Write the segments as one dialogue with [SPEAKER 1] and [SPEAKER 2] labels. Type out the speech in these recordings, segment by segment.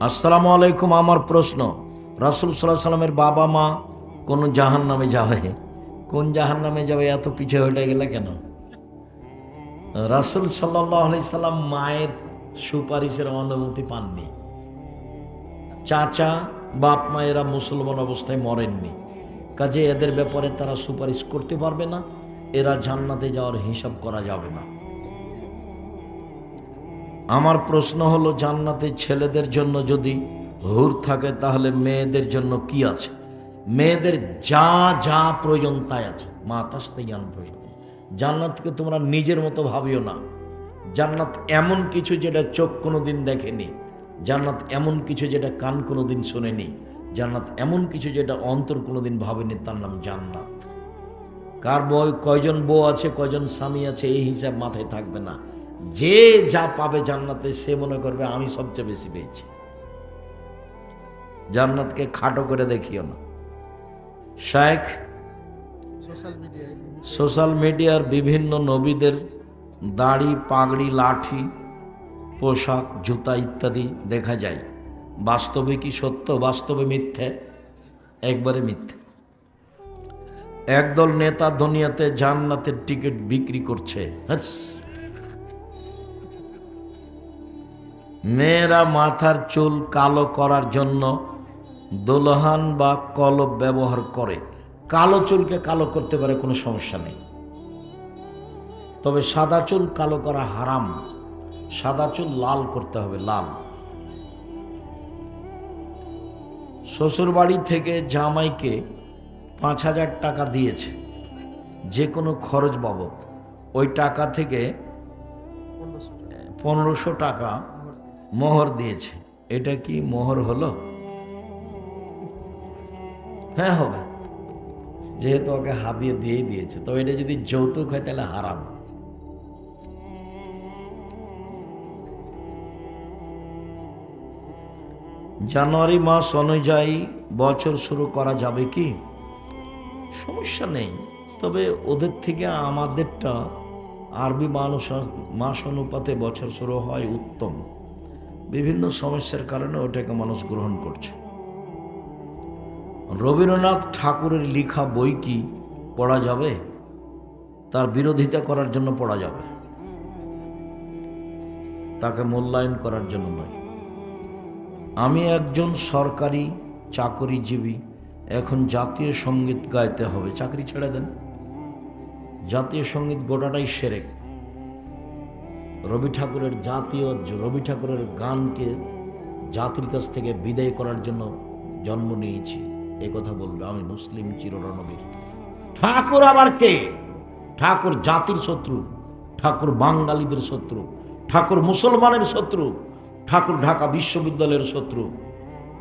[SPEAKER 1] আসসালামু আলাইকুম। আমার প্রশ্ন, রাসূল সাল্লাল্লাহু আলাইহি সাল্লামের বাবা মা কোন জাহান্নামে যাবে? কোন জাহান্নামে যাবে? এত পিছিয়ে হয়ে গেলে কেন? রাসূল সাল্লাল্লাহু আলাইহি সাল্লাম মায়ের সুপারিশের অনুমতি পাননি। চাচা বাপ মায়েরা মুসলমান অবস্থায় মরেননি, কাজে এদের ব্যাপারে তারা সুপারিশ করতে পারবে না। এরা জান্নাতে যাওয়ার হিসাব করা যাবে না। আমার প্রশ্ন হলো, জান্নাতে ছেলেদের জন্য যদি হুর থাকে তাহলে মেয়েদের জন্য কি আছে? মেয়েদের যা যা প্রয়োজন তাই আছে। মা তাস্তাইয়ান প্রয়োজন। জান্নাতকে তোমরা নিজের মতো ভাবিও না। জান্নাত এমন কিছু যেটা চোখ কোনোদিন দেখেনি, জান্নাত এমন কিছু যেটা কান কোনোদিন শোনেনি, জান্নাত এমন কিছু যেটা অন্তর কোনোদিন ভাবেনি, তার নাম জান্নাত। কার কয়জন বউ আছে, কয়জন স্বামী আছে, এই হিসাব মাথায় থাকবে না। যে যা পাবে জান্নাতে সে মনে করবে আমি সবচেয়ে বেশি পেয়েছি। জান্নাতকে খাটো করে দেখিও না। শায়েখ সোশ্যাল মিডিয়ার বিভিন্ন নবীদের দাড়ি, পাগড়ি, লাঠি, পোশাক, জুতা ইত্যাদি দেখা যায়। বাস্তবে কি সত্য? বাস্তবে মিথ্যে, একবারে মিথ্যে। একদল নেতা দুনিয়াতে জান্নাতের টিকিট বিক্রি করছে। মেয়েরা মাথার চুল কালো করার জন্য দুলহান বা কলব ব্যবহার করে। কালো চুলকে কালো করতে পারে, কোনো সমস্যা নেই, তবে সাদা চুল কালো করা হারাম। সাদা চুল লাল করতে হবে, লাল। শ্বশুর বাড়ি থেকে জামাইকে 5,000 টাকা দিয়েছে যে কোনো খরচ বাবদ। ওই টাকা থেকে 1500 টাকা মোহর দিয়েছে। এটা কি মোহর হলো? হ্যাঁ হবে, যেহেতু ওকে হাতিয়ে দিয়েই দিয়েছে। তো এটা যদি যৌতুক হয় তাহলে হারাম। জানুয়ারি মাস অনুযায়ী বছর শুরু করা যাবে কি? সমস্যা নেই, তবে ওদের থেকে আমাদেরটা আরবি মাস অনুপাতে বছর শুরু হয় উত্তম। বিভিন্ন সমস্যার কারণে ওটাকে মানুষ গ্রহণ করছে। রবীন্দ্রনাথ ঠাকুরের লেখা বই কি পড়া যাবে? তার বিরোধিতা করার জন্য পড়া যাবে, তাকে মূল্যায়ন করার জন্য নয়। আমি একজন সরকারি চাকরিজীবী, এখন জাতীয় সঙ্গীত গাইতে হবে। চাকরি ছেড়ে দেন। জাতীয় সঙ্গীত গোটাটাই শিরক। রবি ঠাকুরের গানকে জাতির কাছ থেকে বিদায় করার জন্য জন্ম নিয়েছি, এ কথা বলবে। আমি মুসলিম চিররণবীর। ঠাকুর আবার কে? ঠাকুর জাতির শত্রু, ঠাকুর বাঙালিদের শত্রু, ঠাকুর মুসলমানের শত্রু, ঠাকুর ঢাকা বিশ্ববিদ্যালয়ের শত্রু।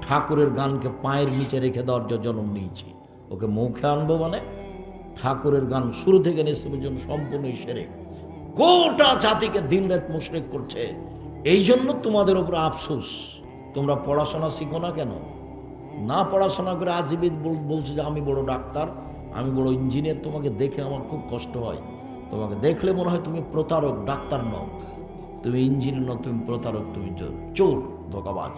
[SPEAKER 1] ঠাকুরের গানকে পায়ের নিচে রেখে দেওয়ার জন্ম নিয়েছি, ওকে মুখে আনবো মানে? ঠাকুরের গান শুরু থেকে নেশে পর্যন্ত সম্পূর্ণই শিরক। গোটা জাতিকে দিন রাত মুশরিক করছে। এই জন্য তোমাদের উপর আফসোস, তোমরা পড়াশোনা শিখো না কেন? না পড়াশোনা করে আজীবন বলছে যে আমি বড় ডাক্তার, আমি বড় ইঞ্জিনিয়ার। তোমাকে দেখে আমার খুব কষ্ট হয়। তোমাকে দেখলে মনে হয় তুমি প্রতারক, ডাক্তার নও, তুমি ইঞ্জিনিয়ার নও, তুমি প্রতারক, তুমি চোর, ধোঁকাবাজ।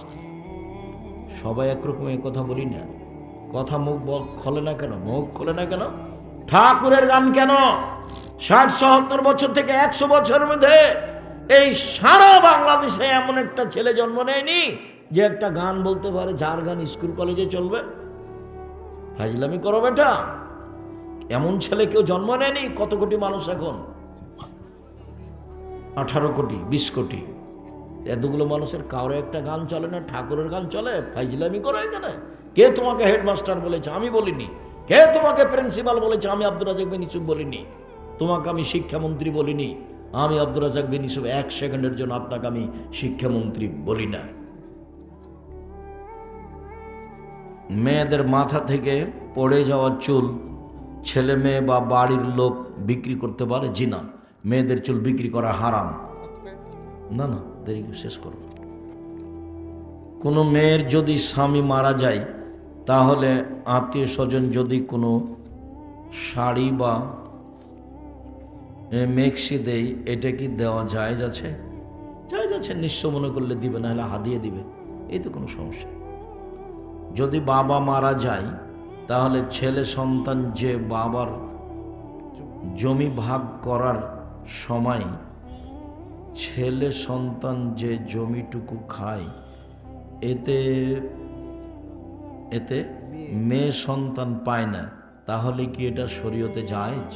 [SPEAKER 1] সবাই একরকম এ কথা বলি না। কথা মুখ খোলে না কেন? মুখ খোলে না কেন? ঠাকুরের গান কেন 60-70 বছর থেকে 100 বছরের মধ্যে এই সারা বাংলাদেশে এমন একটা ছেলে জন্ম নেয়নি যে একটা গান বলতে পারে, যার গান স্কুল কলেজে চলবে? ফাজলামি করো বেটা, এমন ছেলে কেউ জন্ম নেয়নি। কত কোটি মানুষ এখন? 18 কোটি, 20 কোটি। এতগুলো মানুষের কারো একটা গান চলে না? ঠাকুরের গান চলে? ফাজলামি করো এখানে। কে তোমাকে হেডমাস্টার বলেছে? আমি বলিনি। কে তোমাকে প্রিন্সিপাল বলেছে? আমি আব্দুর রাজ্জাক বিন ইউসুফ বলিনি। তোমাকে আমি শিক্ষামন্ত্রী বলিনি। আমি আব্দুর রাজ্জাক বিন ইউসুফ 1 সেকেন্ডের জন্য আপনাকে আমি শিক্ষামন্ত্রী বলি না। মেয়েদের মাথা থেকে পড়ে যাওয়া চুল ছেলে মেয়ে বা বাড়ির লোক বিক্রি করতে পারে? জি না, মেয়েদের চুল বিক্রি করা হারাম। না না, দেরি শেষ করো। কোনো মেয়ের যদি স্বামী মারা যায় তাহলে আত্মীয় স্বজন যদি কোনো শাড়ি বা মেক্সি দেয়, এটা কি দেওয়া জায়েজ আছে? জায়েজ আছে, নিঃস্ব মনে করলে দিবে, না হলে হাদিয়ে দিবে। এই তো কোনো সমস্যা। যদি বাবা মারা যায় তাহলে ছেলে সন্তান যে বাবার জমি ভাগ করার সময় ছেলে সন্তান যে জমিটুকু খায় এতে এতে মেয়ে সন্তান পায় না, তাহলে কি এটা শরীয়তে জায়েজ?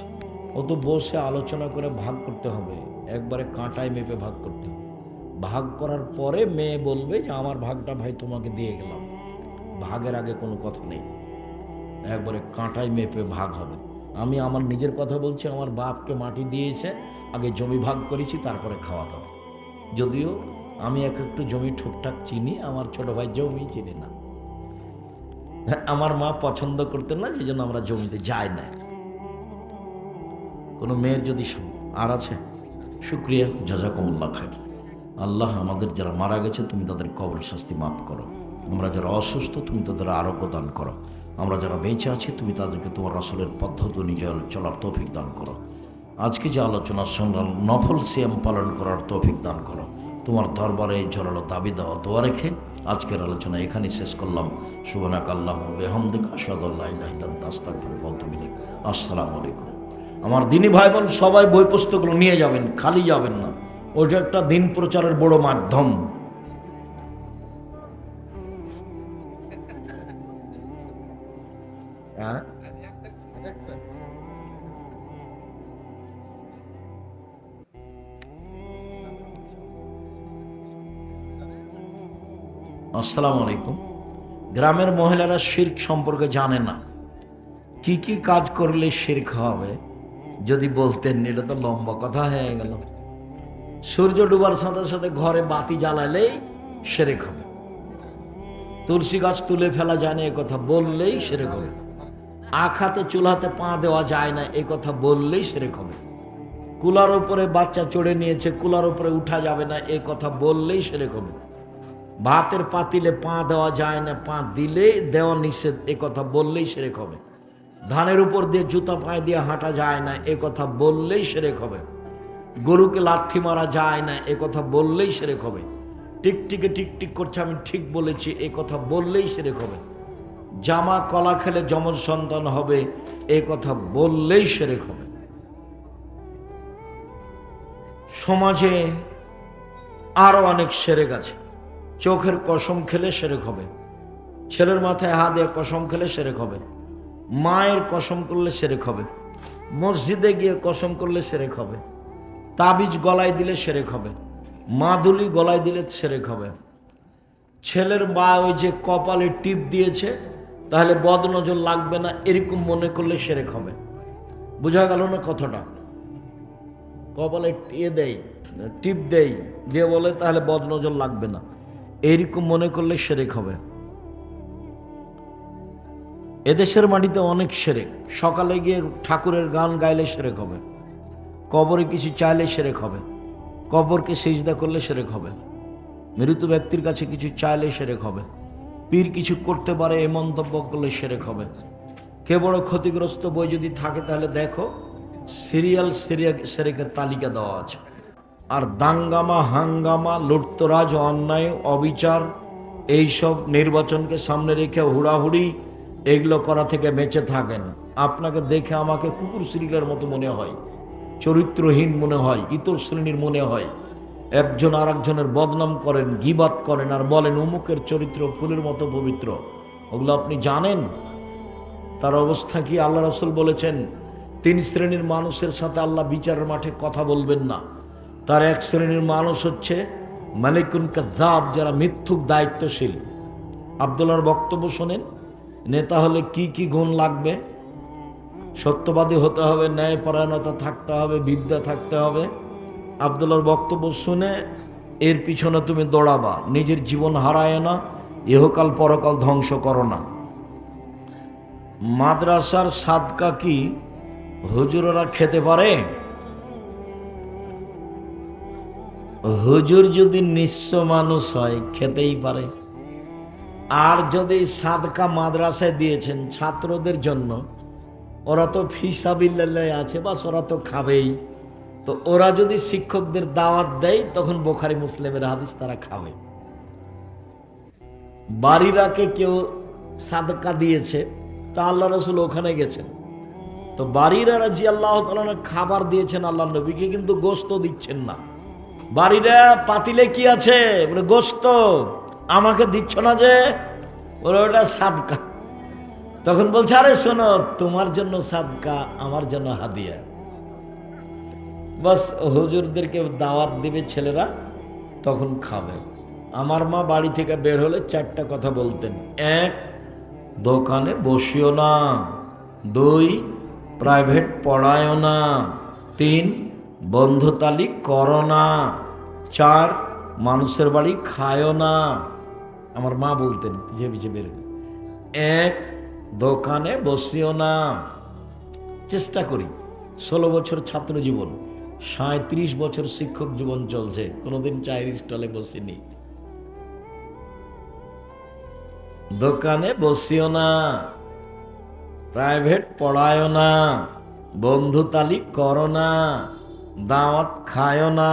[SPEAKER 1] ও তো বসে আলোচনা করে ভাগ করতে হবে, একবারে কাঁটায় মেপে ভাগ করতে হবে। ভাগ করার পরে মেয়ে বলবে যে আমার ভাগটা ভাই তোমাকে দিয়ে গেলাম, ভাগের আগে কোনো কথা নেই, একবারে কাঁটায় মেপে ভাগ হবে। আমি আমার নিজের কথা বলছি, আমার বাপকে মাটি দিয়েছে, আগে জমি ভাগ করেছি, তারপরে খাওয়া দাওয়া। যদিও আমি একটু জমি ঠুকঠাক চিনি, আমার ছোট ভাই জমি চিনি না, আমার মা পছন্দ করতেন না, সেই জন্য আমরা জমিতে যাই না। কোনো মেয়ের যদি আর আছে, শুক্রিয়া, জাযাকুমুল্লাহ খায়র। আল্লাহ আমাদের যারা মারা গেছে তুমি তাদের কবর শাস্তি মাফ করো, আমরা যারা অসুস্থ তুমি তাদের আরোগ্য দান করো, আমরা যারা বেঁচে আছি তুমি তাদেরকে তোমার রাসূলের পদ্ধতি অনুযায়ী চলার তৌফিক দান করো। আজকে যে আলোচনা শুনলাম, নফল সিয়াম পালন করার তৌফিক দান করো। তোমার দরবারে এই জোরালো দাবি দেওয়া দোয়া রেখে আজকের আলোচনা এখানেই শেষ করলাম। সুবহানাকা আল্লাহুম্মা ওয়া বিহামদিকা আশহাদু আল্লা ইলাহা ইল্লা আনতা আস্তাগফিরুকা ওয়া আতুবু ইলাইক। আসসালামু আলাইকুম। আমার দিনী ভাই বোন সবাই বই পুস্তকগুলো নিয়ে যাবেন, খালি যাবেন না, ওটা একটা দিন প্রচারের বড় মাধ্যম। হ্যাঁ, আসসালামু আলাইকুম। গ্রামের মহিলারা শিরক সম্পর্কে জানে না, কি কি কাজ করলে শিরক হবে যদি বলতেন, এটা তো লম্বা কথা হয়ে গেল। সূর্য ডুবার সাথে সাথে ঘরে বাতি জ্বালালেই শিরক হবে, তুলসী গাছ তুলে ফেলা যায় না এ কথা বললেই শিরক হবে, আখাতে চুলাতে পা দেওয়া যায় না এ কথা বললেই শিরক হবে, কুলার উপরে বাচ্চা চড়ে নিয়েছে কুলার উপরে উঠা যাবে না এ কথা বললেই শিরক হবে, ভাতের পাতিলে পা দেওয়া যায় না, পা দিলে দেওয়া নিষেধ এ কথা বললেই শিরক হবে, ধানের উপর দিয়ে জুতা পায়ে দিয়ে হাঁটা যায় না এ কথা বললেই শিরক হবে, গরুকে লাথি মারা যায় না এ কথা বললেই শিরক হবে, টিকটিকে টিকটিক করছে আমি ঠিক বলেছি এ কথা বললেই শিরক হবে, জামা কলা খেলে যমজ সন্তান হবে এ কথা বললেই শিরক হবে। সমাজে আরো অনেক শিরক আছে, চোখের কসম খেলে শিরক হবে, ছেলের মাথায় হাত দিয়ে কসম খেলে শিরক হবে, মায়ের কসম করলে শিরক হবে, মসজিদে গিয়ে কসম করলে শিরক হবে, তাবিজ গলায় দিলে শিরক হবে, মাদুলি গলায় দিলে শিরক হবে, ছেলের মা ওই যে কপালে টিপ দিয়েছে তাহলে বদনজর লাগবে না এরকম মনে করলে শিরক হবে। বোঝা গেল না কথাটা? কপালে টিপ দেয় দিয়ে বলে তাহলে বদনজর লাগবে না, এইরকম মনে করলে শিরক হবে। এদেশের মাটিতে অনেক শিরক, সকালে গিয়ে ঠাকুরের গান গাইলে শিরক হবে, কবরে কিছু চাইলে শিরক হবে, কবরকে সিজদা করলে শিরক হবে, মৃত ব্যক্তির কাছে কিছু চাইলে শিরক হবে, পীর কিছু করতে পারে এই মন্তব্য করলে শিরক হবে। কে বড় ক্ষতিগ্রস্ত বই যদি থাকে তাহলে দেখো, সিরিয়াল শিরকের তালিকা দেওয়া আছে। আর দাঙ্গামা হাঙ্গামা লুটতরাজ অন্যায় অবিচার এইসব নির্বাচনকে সামনে রেখে হুড়াহুড়ি এগুলো করা থেকে বেঁচে থাকেন। আপনাকে দেখে আমাকে কুকুর শ্রীলের মতো মনে হয়, চরিত্রহীন মনে হয়, ইতর শ্রেণীর মনে হয়। একজন আর একজনের বদনাম করেন, গীবাত করেন আর বলেন অমুকের চরিত্র ফুলের মতো পবিত্র। ওগুলো আপনি জানেন তার অবস্থা কি? আল্লাহ রাসূল বলেছেন 3 শ্রেণীর মানুষের সাথে আল্লাহ বিচারের মাঠে কথা বলবেন না। তার এক শ্রেণীর মানুষ হচ্ছে মালিকুন কাযাব, যারা মিথ্যুক দায়িত্বশীল। আব্দুল্লাহর বক্তব্য শোনেন, নেতা হলে কি কি গুণ লাগবে? সত্যবাদী হতে হবে, ন্যায়পরায়ণতা থাকতে হবে, বিদ্যা থাকতে হবে। আব্দুল্লাহর বক্তব্য শুনে এর পিছনে তুমি দৌড়াবা, নিজের জীবন হারায় না, ইহকাল পরকাল ধ্বংস করো না। মাদ্রাসার সাদকা কি হুজুররা খেতে পারে? হুজুর যদি নিঃস্ব মানুষ হয় খেতেই পারে। আর যদি সাদকা মাদ্রাসায় দিয়েছেন ছাত্রদের জন্য, ওরা তো ফিসাবিল্লাহ আছে, বাস ওরা তো খাবেই। তো ওরা যদি শিক্ষকদের দাওয়াত দেয় তখন বুখারী মুসলিমের হাদিস তারা খাবে। বাড়িরাকে কেউ সাদকা দিয়েছে, তা আল্লাহ রসুল ওখানে গেছেন, তো বাড়িরা রাদিয়াল্লাহু তাআলা খাবার দিয়েছেন আল্লাহ নবীকে, কিন্তু গোশত দিচ্ছেন না। বাড়িরা পাতিলে কি আছে, বলে গোশত, আমাকে দিচ্ছ না যে, বলে ওটা সাদকা। তখন বলছে, আরে শোনো, তোমার জন্য সাদকা, আমার জন্য হাদিয়া। বাস হুজুরদেরকে দাওয়াত দিবে ছেলেরা, তখন খাবে। আমার মা বাড়ি থেকে বের হলে 4টা কথা বলতেন। 1, দোকানে বসিও না। 2, প্রাইভেট পড়ায়ও না। 3, বন্ধুতালি করো না। 4, মানুষের বাড়ি খায়ও না। আমার মা বলতেন যে বিচে বের। 1, দোকানে বসিও না। চেষ্টা করি, 16 বছর ছাত্র জীবন, 37 বছর শিক্ষক জীবন চলছে, কোনোদিন চায়ের স্টলে বসিনি। দোকানে বসিও না, প্রাইভেট পড়ায়ও না, বন্ধুতালি করো না, দাওয়াত খায়ও না।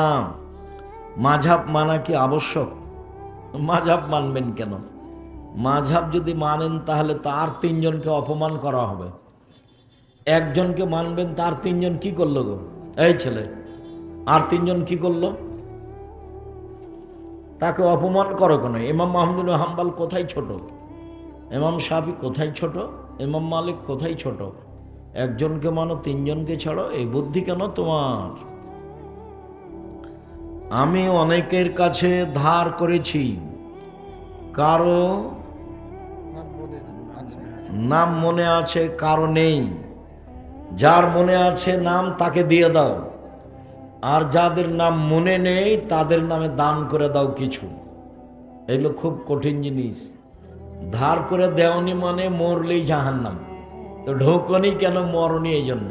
[SPEAKER 1] মাঝহাব মানা কি আবশ্যক? মাঝহাব মানবেন কেন? মাঝহাব যদি মানেন তাহলে তার 3 জনকে অপমান করা হবে। একজনকে মানবেন, তার 3 জন কি করলো গো? এই ছেলে, আর 3 জন কি করলো? তাকে অপমান করো কেন? ইমাম আহমদ হাম্বল কোথায় ছোট? ইমাম শাফি কোথায় ছোট? ইমাম মালিক কোথায় ছোট? একজনকে মানো, 3 জনকে ছাড়ো, এই বুদ্ধি কেন তোমার? আমি অনেকের কাছে ধার করেছি, কারো নাম মনে আছে, কারো নেই। যার মনে আছে নাম, তাকে দিয়ে দাও, আর যাদের নাম মনে নেই তাদের নামে দান করে দাও কিছু। এগুলো খুব কঠিন জিনিস। ধার করে দেওনি মানে মরলেই জাহান্নাম, তো ঢোকনি কেন? মরণই। এই জন্য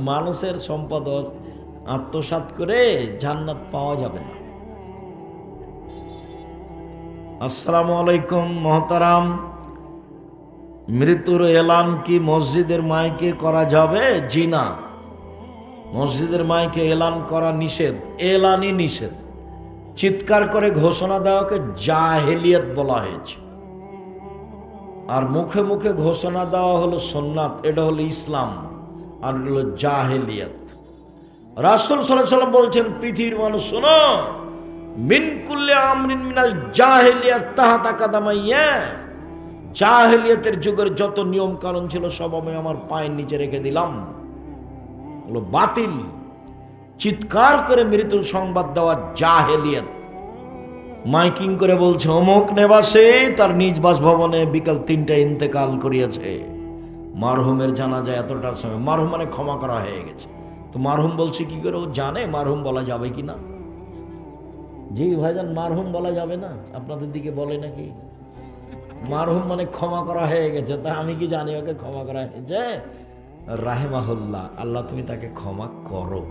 [SPEAKER 1] মানুষের সম্পদ আত্মসাৎ করে জান্নাত পাওয়া যাবে না। আসসালামু আলাইকুম মহতারাম, মৃত্যুর এলান কি মসজিদের মাইকে করা যাবে? জি না, মসজিদের মাইকে এলান করা নিষেধ, এলানই নিষেধ। চিৎকার করে ঘোষণা দেওয়াকে জাহেলিয়াত বলা হয়েছে, আর মুখে মুখে ঘোষণা দেওয়া হলো সুন্নাত, এটা হলো ইসলাম, আর হলো জাহেলিয়াত। রাসূল সাল্লাল্লাহু আলাইহি ওয়াসাল্লাম বলছেন, পৃথিবীর মানুষ শোনো, মিন কুল্লি আমরিন মিনাল জাহেলিয়াত তাহাতা কাদামাইয়া, জাহেলিয়াতের যুগের যত নিয়ম কানুন ছিল সব আমি আমার পায়ের নিচে রেখে দিলাম, হলো বাতিল। চিৎকার করে মৃত্যুর সংবাদ দেওয়া জাহেলিয়াত। মাইকিং করে বলছে, অমুক নেবাসে তার নিজ বাসভবনে বিকাল 3টায় ইন্তেকাল করিয়াছে, মারহুমের জানাজা এতটার সময়। মারহুম মানে ক্ষমা করা হয়ে গেছে। তো মারহুম বলছে কি করে? ও জানে মারহুম বলা যাবে কি না? জি ভাইজান, মারহুম বলা যাবে না? আপনাদের দিকে বলে নাকি? মারহুম মানে ক্ষমা করা হয়ে গেছে, তা আমি কি জানি ওকে ক্ষমা করা হয়েছে? রাহেমাহুল্লাহ, আল্লাহ তুমি তাকে ক্ষমা করো।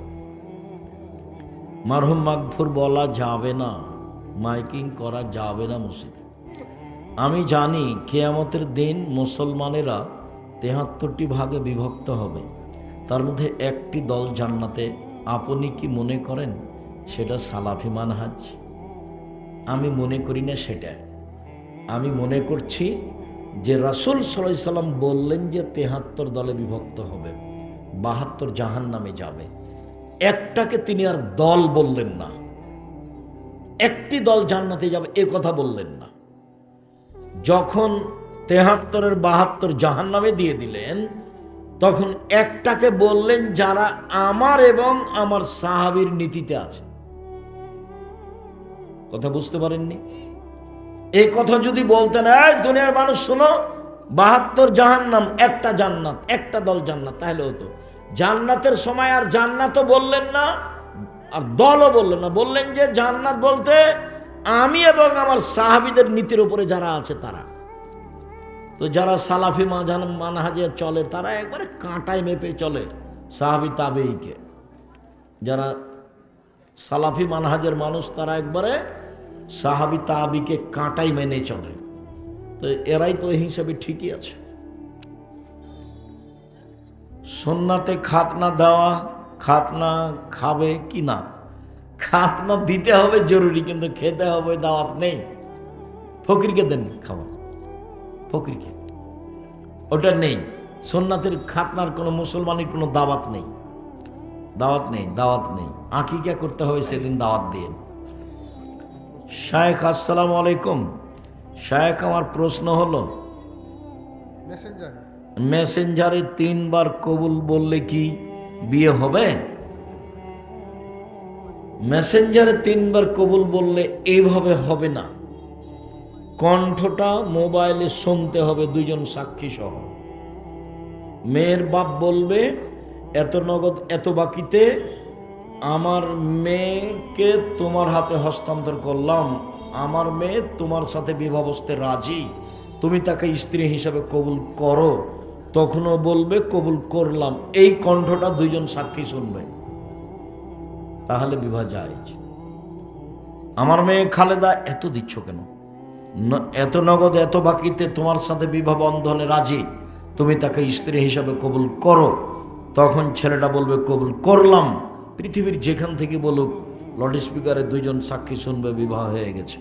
[SPEAKER 1] মারহুম মাগফুর বলা যাবে না, মাইকিং করা যাবে না মসজিদে। আমি জানি কিয়ামতের দিন মুসলমানেরা 73টি ভাগে বিভক্ত হবে, তার মধ্যে একটি দল জান্নাতে। আপনি কি মনে করেন সেটা সালাফি মানহাজ? আমি মনে করি না সেটা। আমি মনে করছি যে রাসূল সাল্লাল্লাহু আলাইহি সাল্লাম বললেন যে 73 দলে বিভক্ত হবে, 72 জাহান্নামে যাবে। একটাকে তিনি আর দল বললেন না, একটি দল জান্নাতে যাবে এ কথা বললেন না। যখন 73-এর 72 জাহান্নামে দিয়ে দিলেন, তখন একটাকে বললেন যারা আমার এবং আমার সাহাবীর নীতিতে আছে। কথা বুঝতে পারেননি? এই কথা যদি বলতেন, এই দুনিয়ার মানুষ শোনো, 72 জাহান্নাম, একটা জান্নাত, একটা দল জান্নাত, তাহলে হতো। জান্নাতের সময় আর জান্নাতও বললেন না, আর দলও বললেন না। বললেন যে জান্নাত বলতে আমি এবং আমার সাহাবীদের নীতির উপরে যারা আছে তারা। তো যারা সালাফি মানহাজে চলে তারা একবারে কাঁটায় মেপে চলে সাহাবী তাবেঈকে। যারা সালাফি মানহাজের মানুষ তারা একবারে সাহাবী তাবেঈকে কাঁটাই মেনে চলে। তো এরাই তো এই হিসাবে ঠিকই আছে। সুন্নাতে খাতনা দেওয়া, খাতনা খাবে কি না? খাতনা দিতে হবে জরুরি, কিন্তু খেতে হবে দাওয়াত নেই। ফকিরকে দেন খাওয়া, ফকিরকে। ওটা নেই। সুন্নাতের খাতনার কোনো মুসলমানের কোনো দাওয়াত নেই, দাওয়াত নেই, দাওয়াত নেই। আকিকা করতে হবে সেদিন দাওয়াত দিয়ে। শায়েখ আসসালামু আলাইকুম। শায়েখ, আমার প্রশ্ন হলো, মেসেঞ্জারে 3 বার কবুল বললে কি বিয়ে হবে? মেসেঞ্জারে 3 বার কবুল বললে এইভাবে হবে না, কণ্ঠটা মোবাইলে শুনতে হবে 2 জন সাক্ষী সহ। মেয়ের বাপ বলবে, এত নগদ এত বাকিতে আমার মেয়েকে তোমার হাতে হস্তান্তর করলাম, আমার মেয়ে তোমার সাথে বিবাহবস্তে রাজি, তুমি তাকে স্ত্রী হিসাবে কবুল করো। তখনও বলবে কবুল করলাম, এই কণ্ঠটা 2 জন সাক্ষী শুনবে, তাহলে বিবাহ জায়েজ। আমার মেয়ে খালেদা এত দিচ্ছ কেন, এত নগদ এত বাকিতে তোমার সাথে বিবাহ বন্ধনে রাজি, তুমি তাকে স্ত্রী হিসাবে কবুল করো। তখন ছেলেটা বলবে কবুল করলাম। পৃথিবীর যেখান থেকে বলুক, লাউড স্পিকারে 2 জন সাক্ষী শুনবে, বিবাহ হয়ে গেছে।